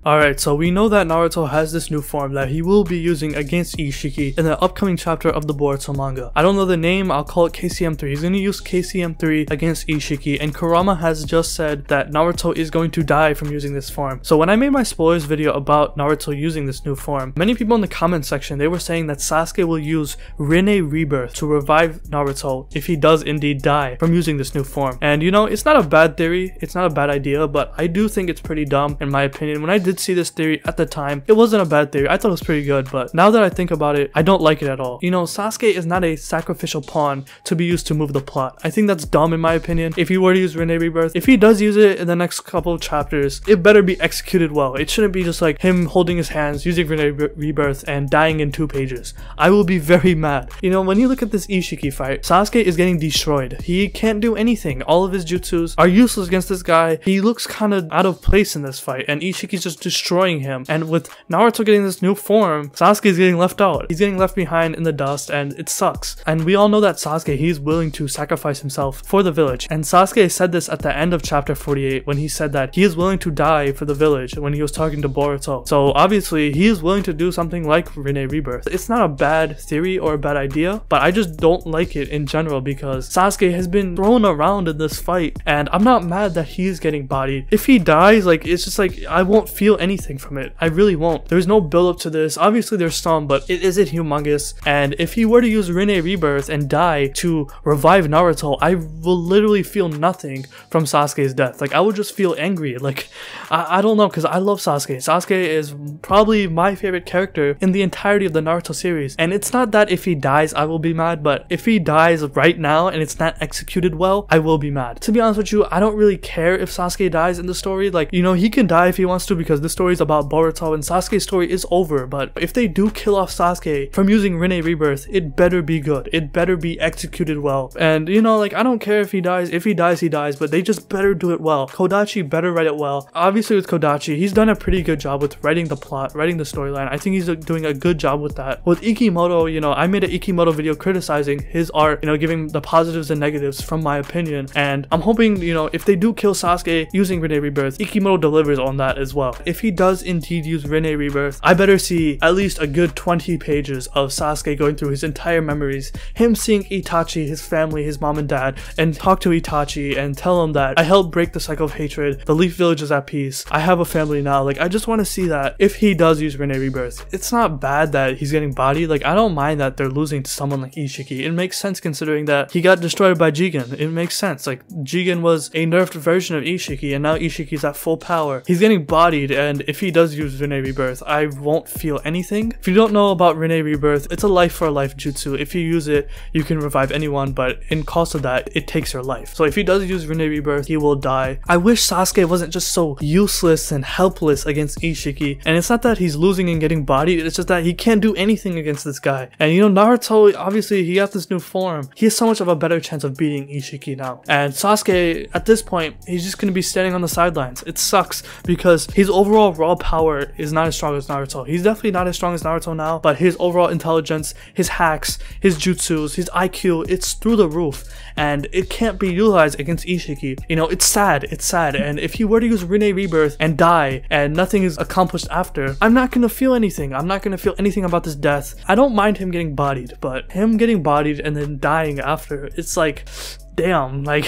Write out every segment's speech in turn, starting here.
Alright, so we know that Naruto has this new form that he will be using against Ishiki in the upcoming chapter of the Boruto manga. I don't know the name, I'll call it KCM3. He's going to use KCM3 against Ishiki, and Kurama has just said that Naruto is going to die from using this form. So when I made my spoilers video about Naruto using this new form, many people in the comment section, they were saying that Sasuke will use Rinne Rebirth to revive Naruto if he does indeed die from using this new form. And you know, it's not a bad theory, it's not a bad idea, but I do think it's pretty dumb in my opinion. When I did see this theory at the time, it wasn't a bad theory. I thought it was pretty good, but now that I think about it, I don't like it at all. You know, Sasuke is not a sacrificial pawn to be used to move the plot. I think that's dumb in my opinion. If he were to use Rinne Rebirth, if he does use it in the next couple of chapters, it better be executed well. It shouldn't be just like him holding his hands, using Rinne Rebirth, and dying in 2 pages. I will be very mad. You know, when you look at this Ishiki fight, Sasuke is getting destroyed. He can't do anything. All of his jutsus are useless against this guy. He looks kind of out of place in this fight, and Ishiki's just destroying him. And with Naruto getting this new form, Sasuke is getting left out. He's getting left behind in the dust, and it sucks. And we all know that Sasuke, he's willing to sacrifice himself for the village. And Sasuke said this at the end of chapter 48 when he said that he is willing to die for the village when he was talking to Boruto. So obviously, he is willing to do something like Rinne Rebirth. It's not a bad theory or a bad idea, but I just don't like it in general because Sasuke has been thrown around in this fight, and I'm not mad that he's getting bodied. If he dies, like, it's just like I won't feel anything from it. I really won't. There's no build up to this. Obviously there's some, but it isn't humongous. And if he were to use Rinne Rebirth and die to revive Naruto, I will literally feel nothing from Sasuke's death. Like, I would just feel angry. Like, I don't know, because I love Sasuke. Sasuke is probably my favorite character in the entirety of the Naruto series. And it's not that if he dies I will be mad, but if he dies right now and it's not executed well, I will be mad. To be honest with you, I don't really care if Sasuke dies in the story. Like, you know, he can die if he wants to because this story is about Boruto and Sasuke's story is over. But if they do kill off Sasuke from using Rinne Rebirth, it better be good. It better be executed well. And you know, like, I don't care if he dies. If he dies, he dies, but they just better do it well. Kodachi better write it well. Obviously with Kodachi, he's done a pretty good job with writing the plot, writing the storyline. I think he's doing a good job with that. With Ikimoto, you know, I made an Ikimoto video criticizing his art, you know, giving the positives and negatives from my opinion, and I'm hoping, you know, if they do kill Sasuke using Rinne Rebirth, Ikimoto delivers on that as well. If he does indeed use Rinne Rebirth, I better see at least a good 20 pages of Sasuke going through his entire memories, him seeing Itachi, his family, his mom and dad, and talk to Itachi and tell him that I helped break the cycle of hatred, the Leaf Village is at peace, I have a family now. Like, I just want to see that if he does use Rinne Rebirth. It's not bad that he's getting bodied. Like, I don't mind that they're losing to someone like Ishiki. It makes sense considering that he got destroyed by Jigen. It makes sense. Like, Jigen was a nerfed version of Ishiki, and now Ishiki's at full power. He's getting bodied, and if he does use Rinne Rebirth, I won't feel anything. If you don't know about Rinne Rebirth, it's a life for life jutsu. If you use it, you can revive anyone, but in cost of that, it takes your life. So if he does use Rinne Rebirth, he will die. I wish Sasuke wasn't just so useless and helpless against Ishiki. And it's not that he's losing and getting bodied, it's just that he can't do anything against this guy. And you know, Naruto, obviously he got this new form. He has so much of a better chance of beating Ishiki now. And Sasuke, at this point, he's just gonna be standing on the sidelines. It sucks because his overall raw power is not as strong as Naruto. He's definitely not as strong as Naruto now, but his overall intelligence, his hacks, his jutsus, his IQ, it's through the roof. And it can't be utilized against Ishiki. You know, it's sad. It's sad. And if he were to use Rinne Rebirth and die and nothing is accomplished after, I'm not gonna feel anything. I'm not gonna feel anything about this death. I don't mind him getting bodied, but him getting bodied and then dying after, it's like, damn, like,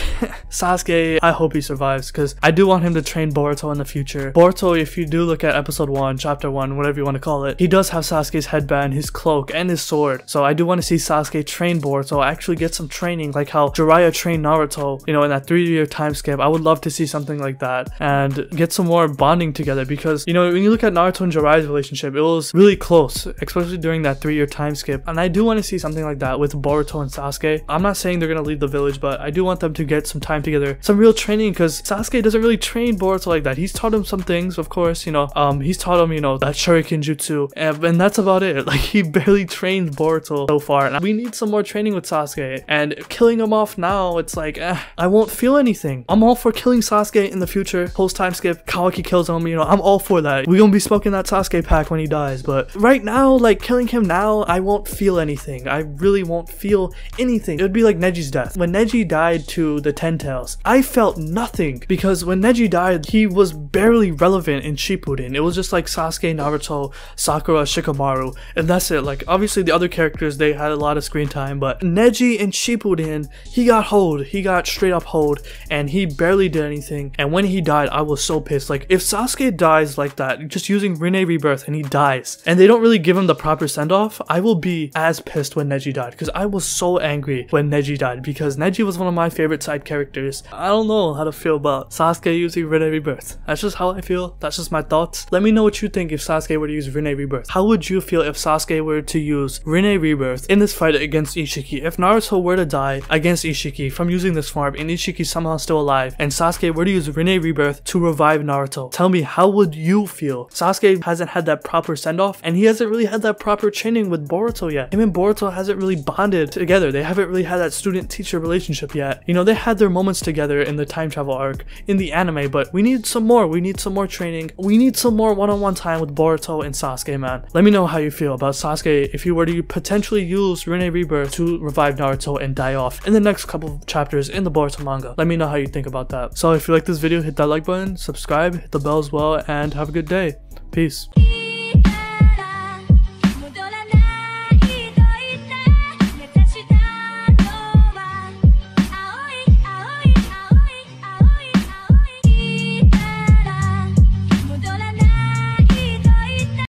Sasuke, I hope he survives, because I do want him to train Boruto in the future. Boruto, if you do look at episode 1, chapter 1, whatever you want to call it, he does have Sasuke's headband, his cloak, and his sword. So I do want to see Sasuke train Boruto, actually get some training, like how Jiraiya trained Naruto, you know, in that 3-year time skip. I would love to see something like that, and get some more bonding together, because, you know, when you look at Naruto and Jiraiya's relationship, it was really close, especially during that 3-year time skip, and I do want to see something like that with Boruto and Sasuke. I'm not saying they're gonna leave the village, but I do want them to get some time together, some real training, because Sasuke doesn't really train Boruto like that. He's taught him some things, of course, you know, he's taught him, you know, that shuriken jutsu, and that's about it. Like, he barely trained Boruto so far, and we need some more training with Sasuke, and killing him off now, it's like, I won't feel anything. I'm all for killing Sasuke in the future, post time skip, Kawaki kills him, you know, I'm all for that. We're gonna be smoking that Sasuke pack when he dies, but right now, like, killing him now, I won't feel anything. I really won't feel anything. It would be like Neji's death. When Neji died to the Ten Tails, I felt nothing, because when Neji died, he was barely relevant in Shippuden. It was just like Sasuke, Naruto, Sakura, Shikamaru, and that's it. Like, obviously the other characters, they had a lot of screen time, but Neji in Shippuden, he got hold, he got straight up hold, and he barely did anything. And when he died, I was so pissed. Like, if Sasuke dies like that, just using Rinne Rebirth, and he dies, and they don't really give him the proper send-off, I will be as pissed when Neji died, because I was so angry when Neji died, because Neji was one of my favorite side characters. I don't know how to feel about Sasuke using Rinne Rebirth. That's just how I feel. That's just my thoughts. Let me know what you think if Sasuke were to use Rinne Rebirth. How would you feel if Sasuke were to use Rinne Rebirth in this fight against Ishiki? If Naruto were to die against Ishiki from using this form and Ishiki somehow still alive, and Sasuke were to use Rinne Rebirth to revive Naruto, tell me, how would you feel? Sasuke hasn't had that proper send-off, and he hasn't really had that proper training with Boruto yet. Him and Boruto hasn't really bonded together. They haven't really had that student-teacher relationship yet. You know, they had their moments together in the time travel arc in the anime, but we need some more. We need some more training. We need some more one-on-one time with Boruto and Sasuke, man. Let me know how you feel about Sasuke if you were to potentially use Rinne Rebirth to revive Naruto and die off in the next couple of chapters in the Boruto manga. Let me know how you think about that. So if you like this video, hit that like button, subscribe, hit the bell as well, and have a good day. Peace.